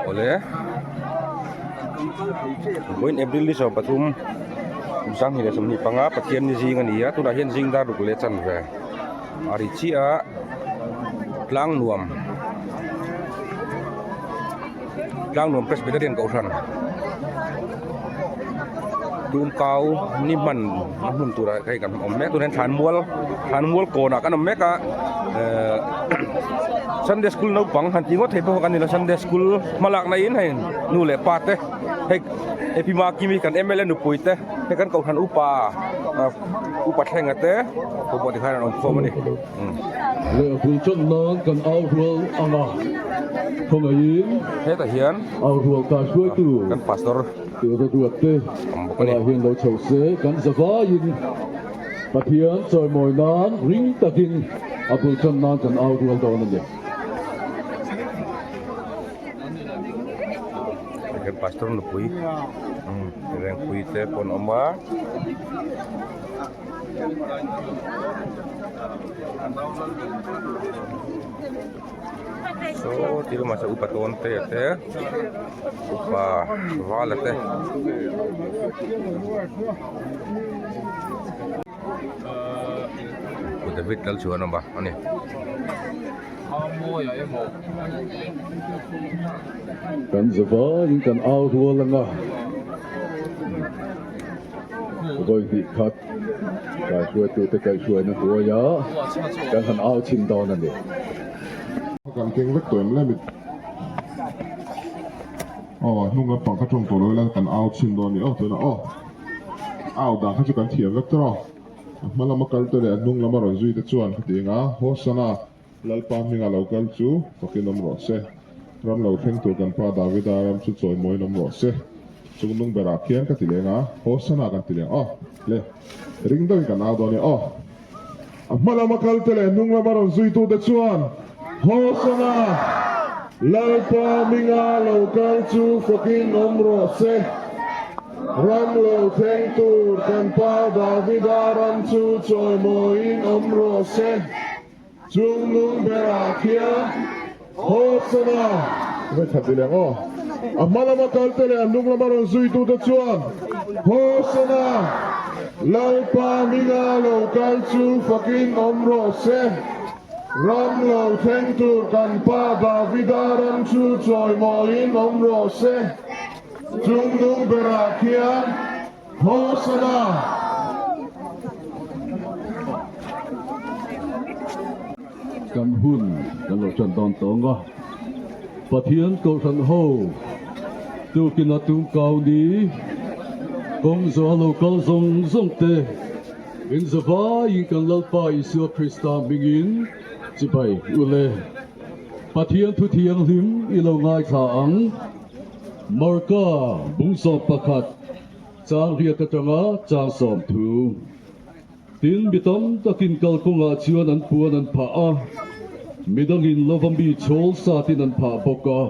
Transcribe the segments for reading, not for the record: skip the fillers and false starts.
oleh buin April ni so patum sang hile samni panga pathian ni jing ania tuna hian jing da ruk le chan ve ari chi a tlang nuam presbyterian Kaushan tum kau ni man mun tura kai kan om mek tunen than mual ko na kan om mek a Sunday school no pang han tingot he po kan ni Sunday school malak na in hain nu le pat te he epi ma kimi kan ML nu puite he kan Kaushan upa thleng ate ko bo ti khan on ko mani le pul chon non kan au rual anga không ai he ta hian au rual ka suai tu kan pastor tu tu te kan hian lo chau se kan zawa in pathian choi moi nan ring takin apul chon non kan au rual do na de kan pastor nu pui reng pui te pon oma so tiro masa upa tonte te upa wala te David dal chuan ba ani kan zawa in kan au rual anga rồi thì khát cái suy tu te cái suy nó hùa ya kan han au chin do na ni kan keng vek toem le mit nung la pang kha trong to lo la kan out chin do ni to na out da kha chu kan thiam vek tro mala ma kal to le nung la ma ro zui te chuan kha ti nga hosana lalpa mi nga local chu pakin nom ro se ram lo theng tu kan pa David ram chu choi moi nom ro se chung nung bera khian ka ti le nga hosana kan ti le le ring do kan out do ni mala ma kal to le nung la ma ro zui tu te chuan hosana lalpa minga local chu fucking nomro se ram lo theng tu kan pa David ram chu choi moi nomro se chung nung bera kia hosana với thật đi lẽ malama kaltele nung la maron zui tu te chuan hosana lalpa minga local chu fucking nomro se ram lo theng tu kan pa David ram chu choi moi nomro se chung nung bera kia hosana kan hun kan lo chan don to nga pathian ko san ho tu kina tu kau ni kong zo lo kal zong zong te in zawa in kan lalpa isu Krista bingin chipai ule pathian thu thiang hlim ilo ngai tha ang marka bungso pakhat chang ria ta tanga chang som thu tin bitom takin kal konga chuan an puan an pha a midangin lovambi chol sa tin an pha boka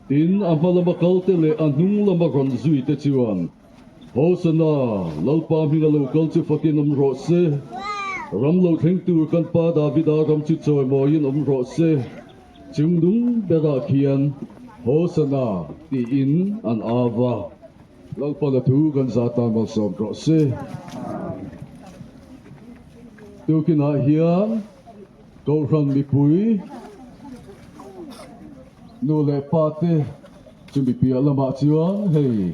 tin amalama kalte le anung lama ron zui te chuan hosana lalpa hinga local chu fakin ro se ramlo theng tur kan pa David ram chu choi moin ro se chungdung bera khian hosana ti in an ava lalpa la tu kan zata mal som ro se tu kina hian câu răng bị bụi nô lệ pate chuẩn bị bịa làm bạ chuan hey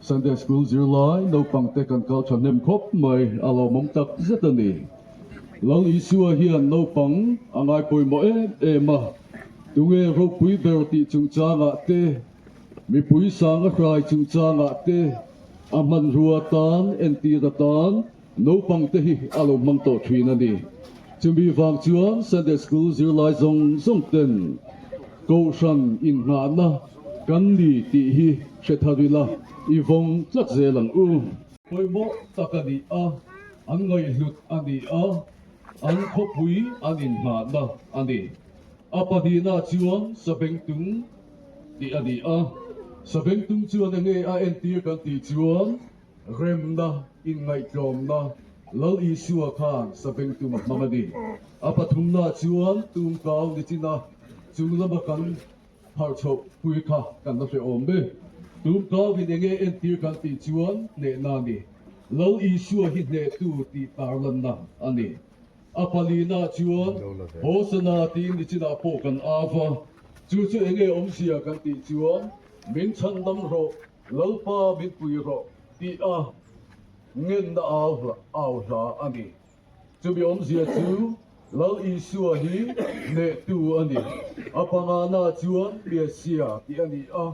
Sunday school zir lai nô bằng te kan kal chan nem khop mai alo mong tak rất là nì lang isua hian nô bằng angai poi mo ma tu nge ro pui ber ti chung cha nga te mi pui sang a krai chung cha nga te aman ruatan en ti da tan nô bằng te hi alo mang to thwi na ni chuẩn bị vang chuan Sunday school zir lai zong zong ten Kaushan in nga na kan ni ti hi shetharila i vong tlak ze lang poi mo takani an ngai hlut ani an khopui an in nga na ani apadina chuan sabeng tung ti ani sabeng tung chuan nge en ti kan ti chuan rem na in ngai klom na lal isua khan sabeng tu mamadi apathum na chuan tum kaw ni china chung lama kan thảo chậu pui kha kan na fe om be tum ka vi nge en tir kan ti chuan ne na ni lo issue hi ne tu ti parlan na ani apalina chuan hosana ti ni china po kan ava chu chu enge om sia kan ti chuan min chan dam ro lalpa min pui ro ti a ngen da au ra ani chu bi om sia chu lo issue hi ne tu ani apanga na chuan mesia ti ani a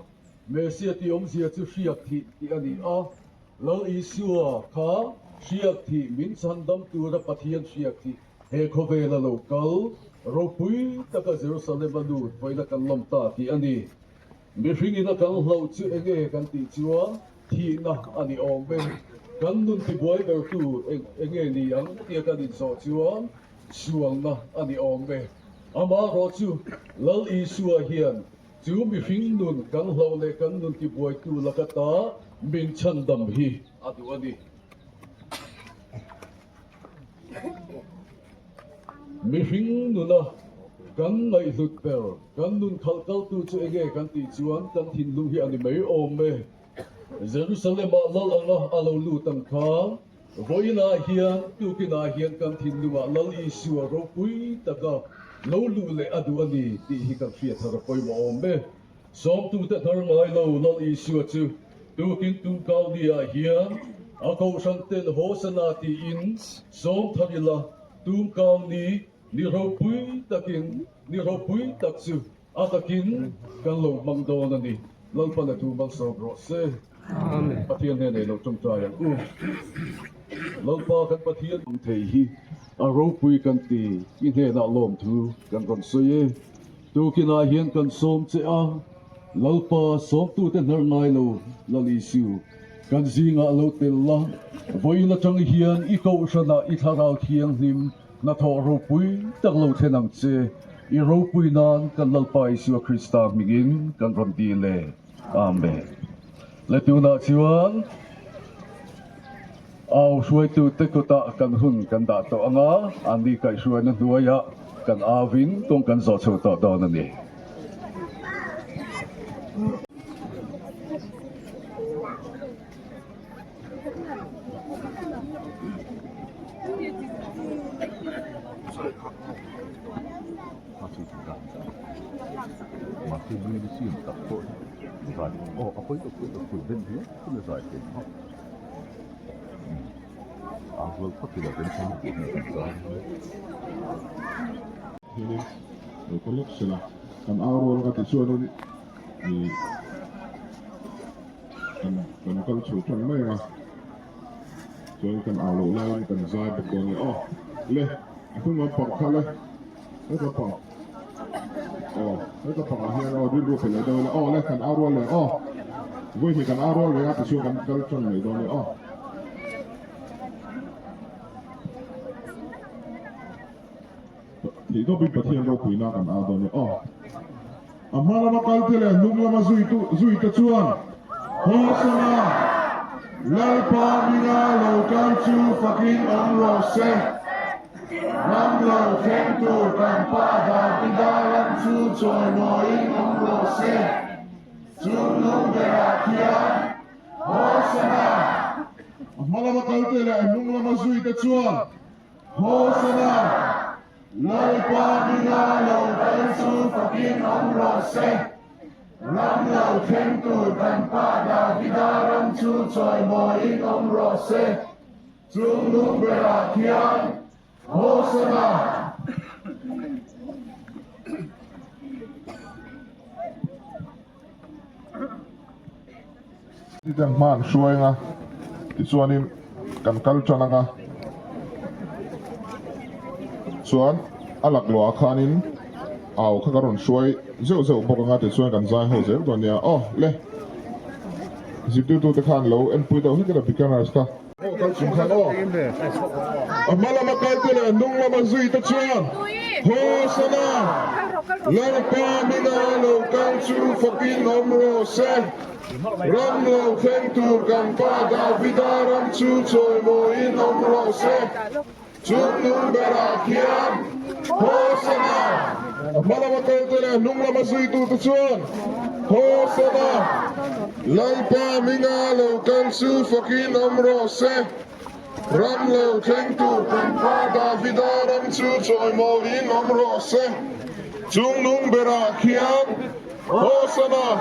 mesia ti om sia chu riak thi ti ani a lo issue kha riak thi min chan dam tu ra pathian riak thi he khovela local ro pui taka Jerusalem anu poina kan lom ta ti ani mi ringi na kan hlau chu enge kan ti chua thi na ani om be kan nun ti boy ber tu enge ni ang ti kan in so chua suang na ani om be ama ro chu lal I suwa hian chu mi ring nun kan hlau le kan nun ti boy tu lakata min chan dam hi adu ani mi ring nuna kan ngai lut per kan nun khal kal tu chu enge kan ti chuan kan thin lu hi ani mai om me Jerusalem a lal anga alo lu tam kha voina hian tu kina hian kan thin lu lal issue ro pui taka lo lu le adu ani ti hi kan fia thar poi mo om me som tu te thar ngai lo lal issue chu tu kin tu kau dia hian a ko san ten hosana ti in som tharila tu kau ni ni ro pui tak chu atakin kan lo mang do na ni lal pa na tu bang so ro se amen pathian ne lo tum tra yang lal pa kan pathian ang thei hi a ro pui kan ti in he na lom thu kan ron so ye tu kina hian kan som che a lal pa som tu te ner ngai lo lali siu kan zinga lo tel la voina chang hian I ko sana I tharau thiang him na tho ro pui tak lo thenang che I ro pui nan kan lalpai siwa Krista migin kan ron ti le amen le tu na chuan au suai tu te ko ta kan hun kan da to anga andi kai suai na duaya kan avin tong kan zo chu to do na ni Masih boleh siap tak pun. Oh, apa itu dan dia sudah saya. Aku tidak pensar. Ini kolok sila kan awal kata suara ni kan kal chutan mai ma so kan awal lain kan zai betul oh le aku ngomong kala itu apa oh itu apa akhirnya oh dulu pula dah oh le kan awal le oh gue ni kan awal le kata suara kan kal chutan mai dah oh thì đó bị bật hiện đâu quỷ na kan áo đó oh amma lama kaltele nung lama zui ta chuan hosana lalpa mina lo kan chu fucking on ro se nam lo khem tu kan pa da pidaran chu choi noi on ro se chu nung bera kia hosana amma lama kaltele nung lama zui ta chuan hosana lalpa mina lo kan chu fucking on ro se nam lo khem tu kan pa da pidaran chu choi moi on ro se chu nung bera kia hosana Tidak man suai nga isuanin kan kalcha nga suan alak lo akhanin aw khakaron suai zeu bok nga te suan kan zai ho zer don ya oh le zitu tu te khan lo en pui do hikara bikana sta oh kal sum khan oh amala makal te le nung lama zui ta chuan ho sana lar pa mina lo kan chu fucking omro se ram lo khem tu kan pa da vidaram chu choi mo in omro se chu nung bera kiam ho sana Malamakal nung lamasui tutusuan. Hosana. Lalpa minga lo kansu fakin amro se. Ram lo tengtu tanpa Davida ram su choy mawin amro se. Chung nung berakian. Hosana.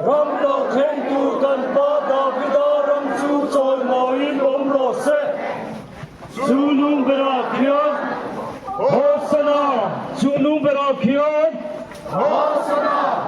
Ram lo khen tu kan pa da vida ram su chu trôi mối bóng rổ xe chu nung bê ra khiên Hosanna chu nung bê ra khiên Hosanna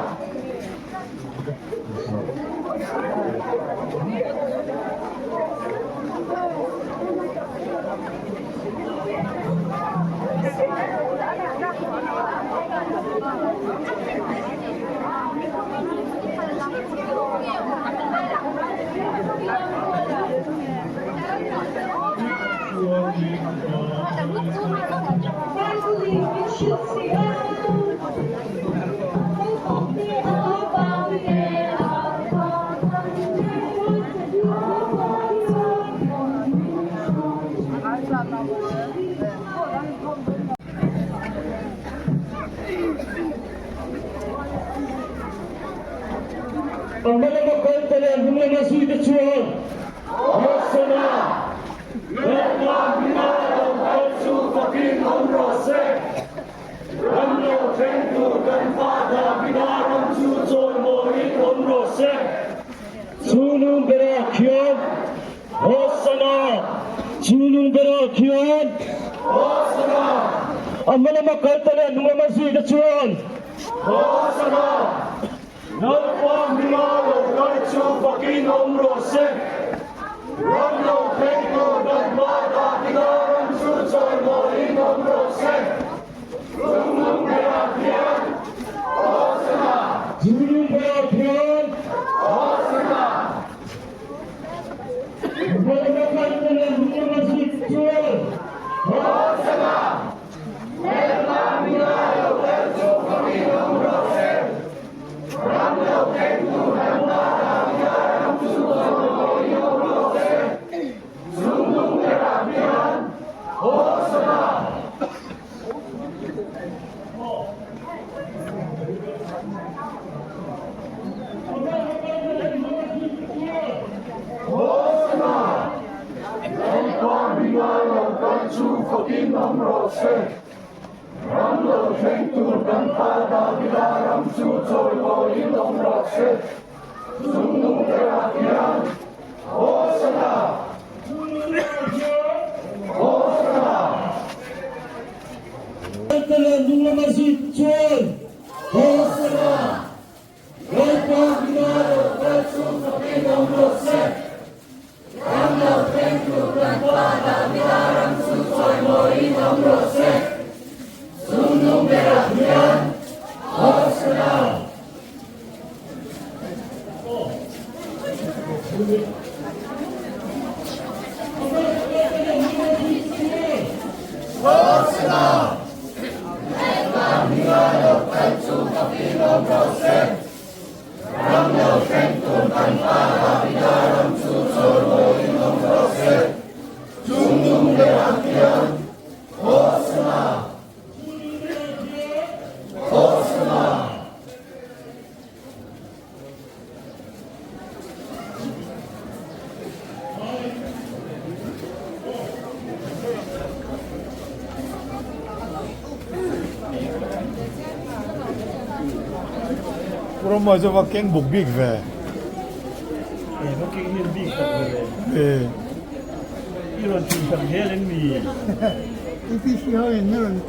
Ang malamagkal talan, humanasuy na chuan. Hosanna! Letna binarang kalsu pakin omrose. Ramlo tentu dan pada binarang chuchoy mohin omrose. Sunung berakyan. Hosanna! Sunung berakyan. Hosanna! Ang malamagkal talan, humanasuy na chuan. Hosanna! Nalpang binalo kalsu pakin omrose. Ramlo tentu dan pada binarang chuchoy mohin omrose. Sunung berakyan. Hosanna! Sunung berakyan. Hosanna! Malamagkal talan, humanasuy na chuan. Hosanna! Letna binalo kalsu pakin omrose. Ramlo tentu dan pada binarang chuchoy mohin omrose. Sunung berakyan. Hosanna! Hosanna! Nalpang binalo kalsu pakin omrose. Ramlo tentu dan pada binarang chuchoy mohin omrose. Sunung berakyan. Hosanna! Hosanna! Talan humanasuy na chuan. Hosanna! Nalpang binalo kalsu pakin omrose. Ramlo tentu dan pada binarang chuchoy mohin omrose. Sunung berakyan. Hosanna! Hosanna! Letna binalo kalsu pakin omrose. Ramlo tentu dan pada binarang chuchoy mohin omrose. Sunung berakyan. Hosanna! Hosanna! Kurang macam makin bukbik ve. Nó kinh nghiệm đi tập về Eh, Như là trình tập thế lên mì 이 PC하에는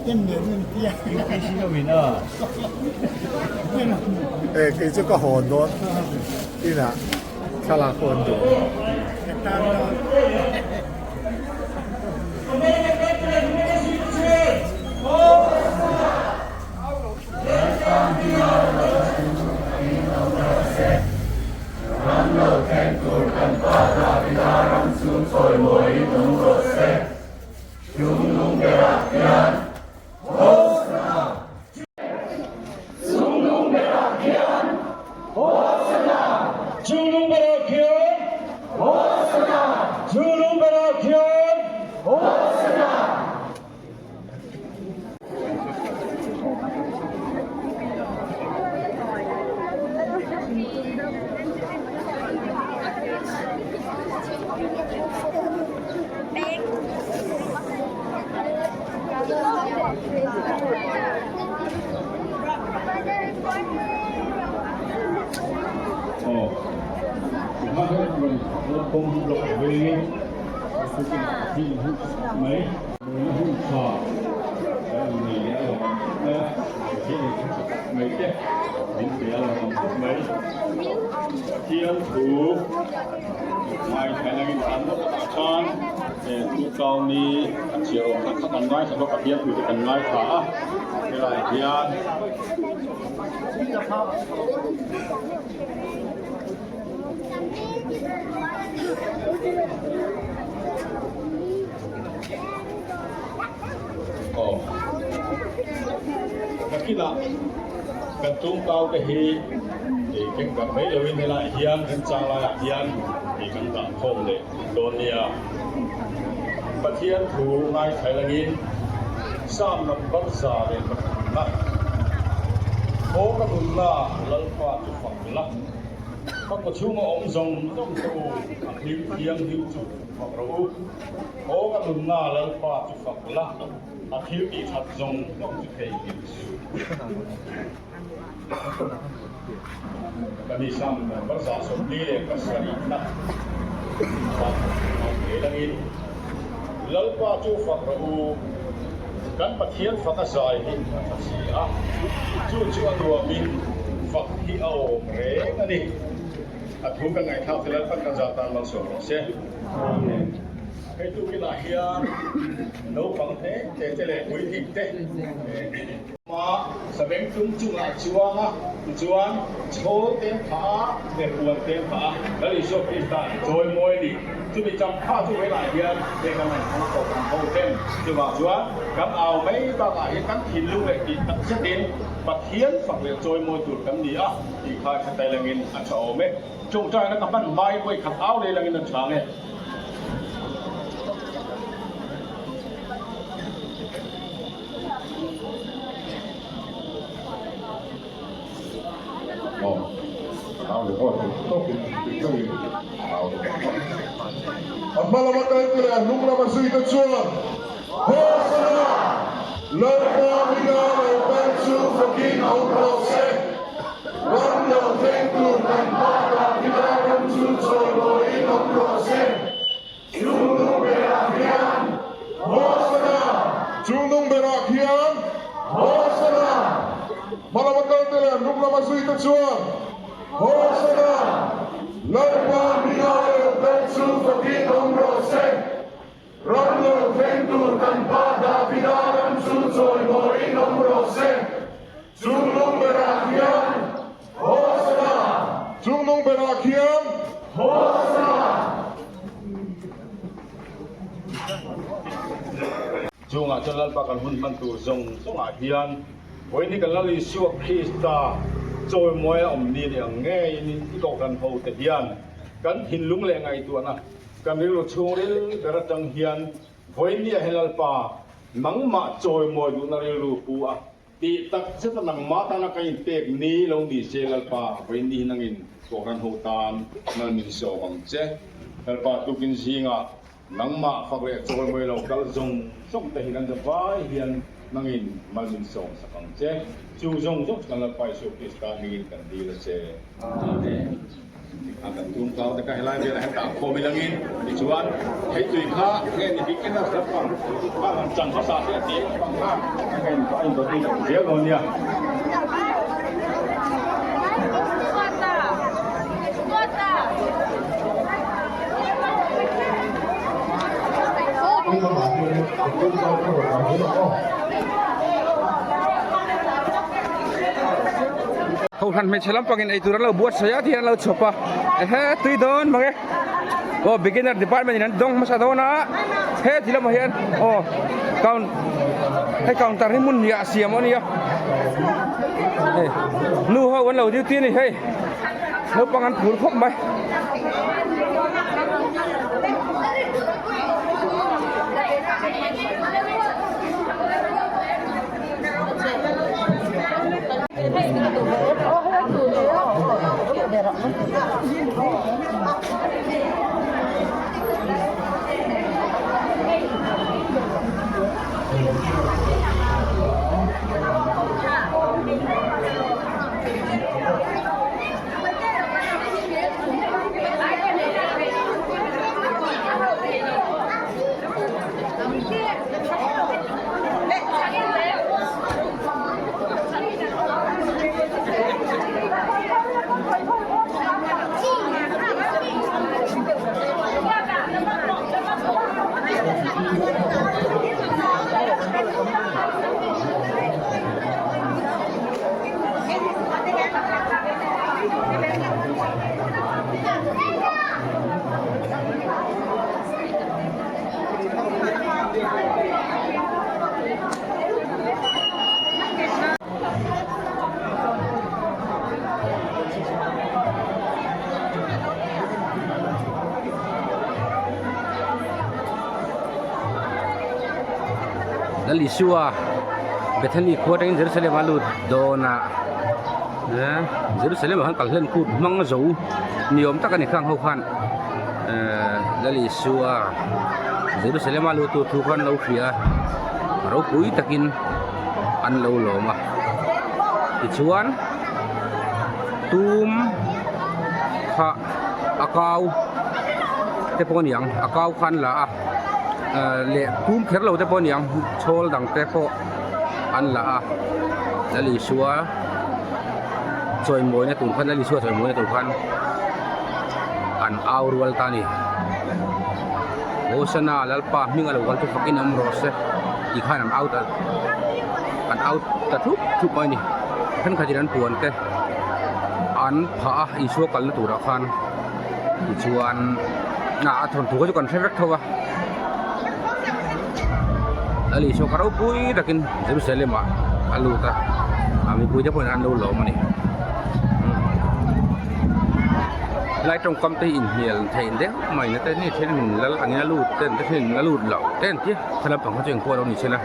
옛날에는 그냥 Cái xin cho mình à eh, kita ke Hondon, ini salah Hondon. Sunung berakyan. Hosanna! Sunung berakyan. Hosanna! Thank you. แล้วคงหลบเวงที่หุ้นไหมหุ้นขาดแล้วมีแล้วนะที่ไม่เจ็บมีเสียแล้วไหมเทียนถูไม่ใช่ในฐานรัฐบาลทุกกรณีเชียวทักษะกันไว้สำหรับเทียนถูกันไว้ขาเวลาเทียนNakita kantung tao kahi iking kamay lawin nila iyan kansala iyan ikang takong le donia patian thu ngai thailangin sam number sa le na ko ka dunna lalpa tu fakla ka ko chunga om zong dong tu him hiang hiu chu fakro ko ka dunna lalpa tu fakla akhir i that zong dong tu kai kami sam bersa sobli le kasari na langin lalpa chu fakro kan pathian fakasai hi sia chu chu anwa min fakhi au re ani athu kan ngai thau tilal pan kan jatan lang so se kai tu kila hian no pang te le ui thik te ma sabeng tum chu la chuanga chuan cho tem pha le puan tem pha lali so pi ta joy moi ni chu bi cham pha chu we la hian le kan ngai thau ko kan ho tem chu ba chuan kan au mai ba ga hi kan thin lu le ki tak se tin pathian fak le joy moi tur kan ni a ti kha khatai langin a chao me chung chai na kan mai koi khat au le langin na chang e Malam kaya nung naman sa itatsuan. Hosana! Lalpa mina ng pensu fakin ang prose. Wanda tentu ng bata pinagam susoy loin ang prose. Junong berakyan. Hosana! Junong berakyan. Hosana! Malam kaya nung naman sa itatsuan. Hosana! Lalpa mina ng pensu fakin ang prose. Ramlo ventur tanpa dapidaran susoy moin ombrose. Junong berakyan. Hosana! Junong berakyan. Hosana! Junga jalal pakan hun mantur zong ahian woi ni kan lali suak krista joy moya om ni ang nge ni ko kan ho te hian kan hin lung le ngai tu na kan ri chung ri beratang hian woi ni helal pa nangma joy moy du na ri lu pu a ti tak se ta nang ma ta na kai pek ni long di selal pa woi ni nangin ko kan ho tan na min so ang che hel pa tu kin singa nangma fakle joy moy lo kal zong song te hian da vai hian nangin malmin song sa kang che chu zong zong kan la pai so krista ni kan di la che amen akan tung kau dekat helai dia lah tak ko bilangin di chuan hei tui kha nge ni bikin na sapang pa chang kha sa se ti pang kha nge ni ai do ti dia lo nia Kau han mechelam pangin itu lo buat saya dia lo coba tu don mange oh beginner department ini dong masa dona tidak mahian oh kaun tarimun ya siamon ya nu ho wan lo diu ti ni nu pangan pur khop mai Lisua Bethany kuat in Jerusalem alut dona Jerusalem han kalhen kut mang zo niom takan khang ho khan Lisua Jerusalem alut tu khan lo khia ro pui takin an lo loma ichuan tum kha akau te pon yang akau khan la le tum kher lo te pon yang chol dang te po an la li suwa choi moi na tun khan li suwa choi moi na tun khan an au rual tani Hosana lalpa mingal wal tu fakin am rose i khan am out an out ta thu mai ni khan khajiran puan te an pha i suwa kal na tura khan i chuan na thon thu ko kan fevek thowa ali so karo pui takin Jerusalem aluta ami pui te pon an lo lo mani lai trong kam te in hiel thein de mai na te ni then lal angina lut ten te then la lut lo ten ti khala pang ha cheng ko lo ni chela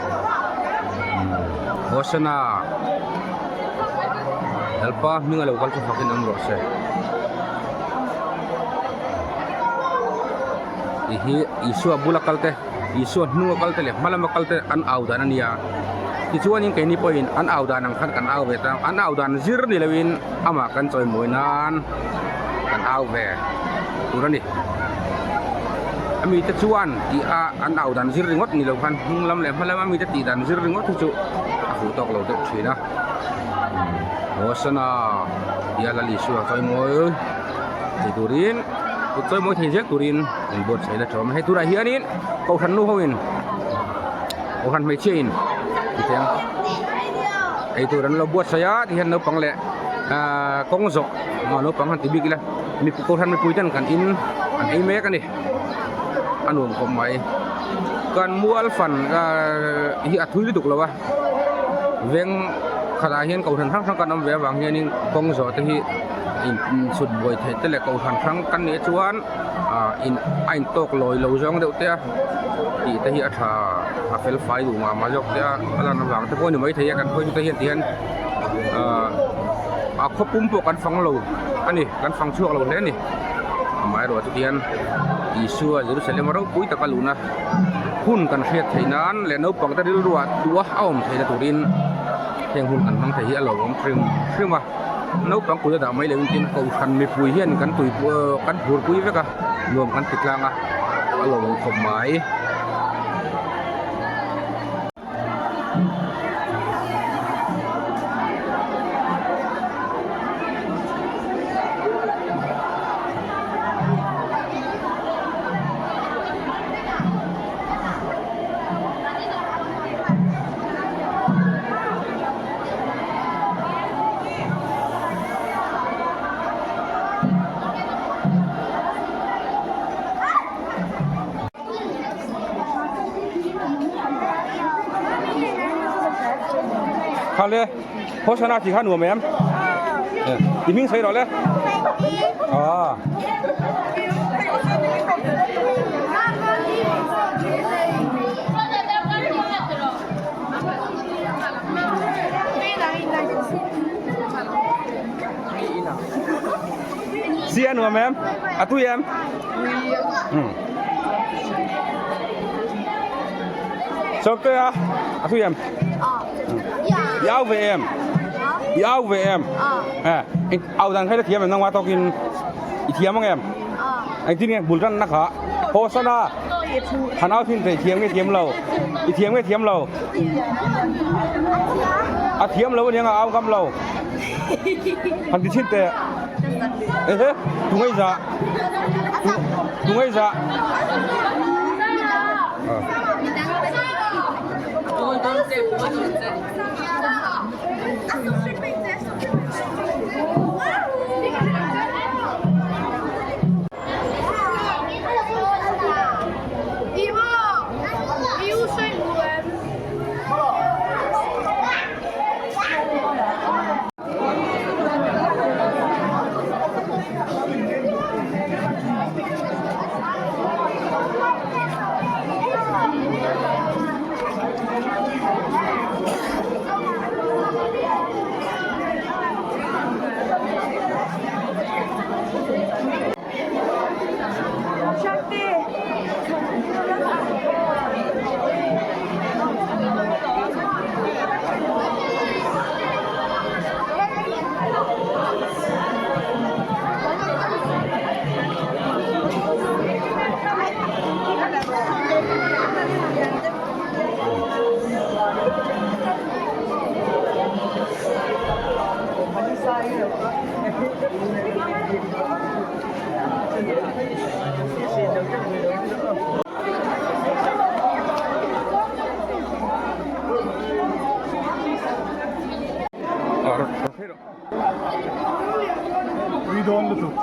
Hosana alpa mingal kal tu fakin am rose isu abula kalte isu nu kalte le malam kalte an audan ania ichuan in kaini point an audan ang khan kan au ve ta an audan zir ni lewin ama kan choi moinan kan au ve turani ami ta chuan ti a an audan zir ringot ni lo khan lam le malam ami ta ti dan zir ringot chu aku tok lo tok china Hosana ya la li su choi moi ti turin tôi mới thấy rét turin mình buồn xảy là chóm hay tu đại hiền in cầu thần nu hoin cầu thần mấy trên thì thế ấy tu dan lo buat saya thì hiện nó bằng lệ công dọc mà nó bằng hàng tibi kia mình cầu thần mình pui tan kan in an ấy mấy cái này anh uống không mấy kan mua phần hi athui đi tục là veng khada hiền cầu thần thăng kan năm vé vàng hiền in công dọc thì in sud boy the te le ko han khang kan ne chuan in ain tok loi lo jong deuh te ti te hi atha a fel fai du ma jok te ala na wang te ko ni mai thei kan ko te hian tian a khopum po kan phang lo ani kan phang chuak lo le ni mai ro tu tian isua Jerusalem ro pui ta kaluna hun kan khet theinan le no pang ta dil ruwa tua aom thei da turin heng hun kan mang thei hi alo om trim wa nấu bằng cua đã mấy lần tin cầu khăn mì pui hiền cắn tủi cắn bùn pui với cả luồng cắn thịt lang lồng khom máy khăn le Hosana chỉ khăn của mẹ em thì mình thấy đó le Sian của mẹ em tu em Sốc tới tu em Yao về em Yao về em anh ao rằng hay là thiếm em năng hoa tao kinh thiếm không em anh tin nghe buồn răn nắc hả Hosana hắn ao tin thấy thiếm cái thiếm lầu thiếm cái thiếm lầu thiếm lầu nhưng ao găm lầu hắn đi xin tệ tung ấy dạ tung ấy dạ We don't look.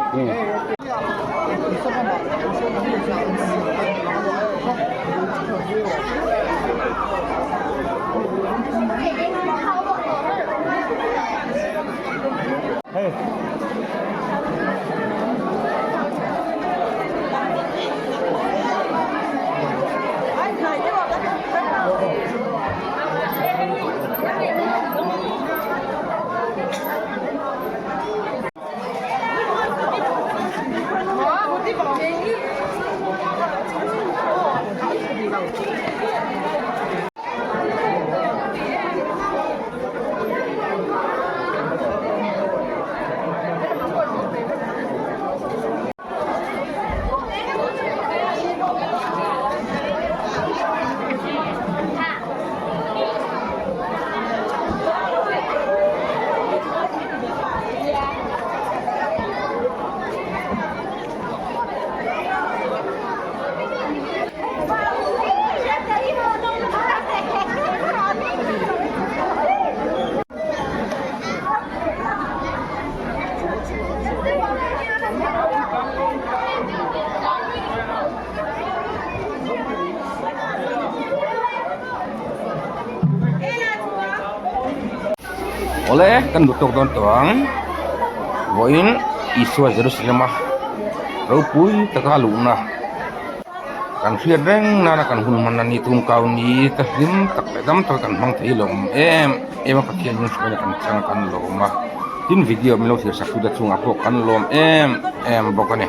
Oleh kan dutok don tuang voin iswa Jerusalem rupui takaluna kan siadeng nana kan hun manani tungkau ni tahlim tak pedam tak kan bang thilom em pakian yun sebenarnya kan cang kan loma tin video melo sir sakuda chung apok kan lom em bokane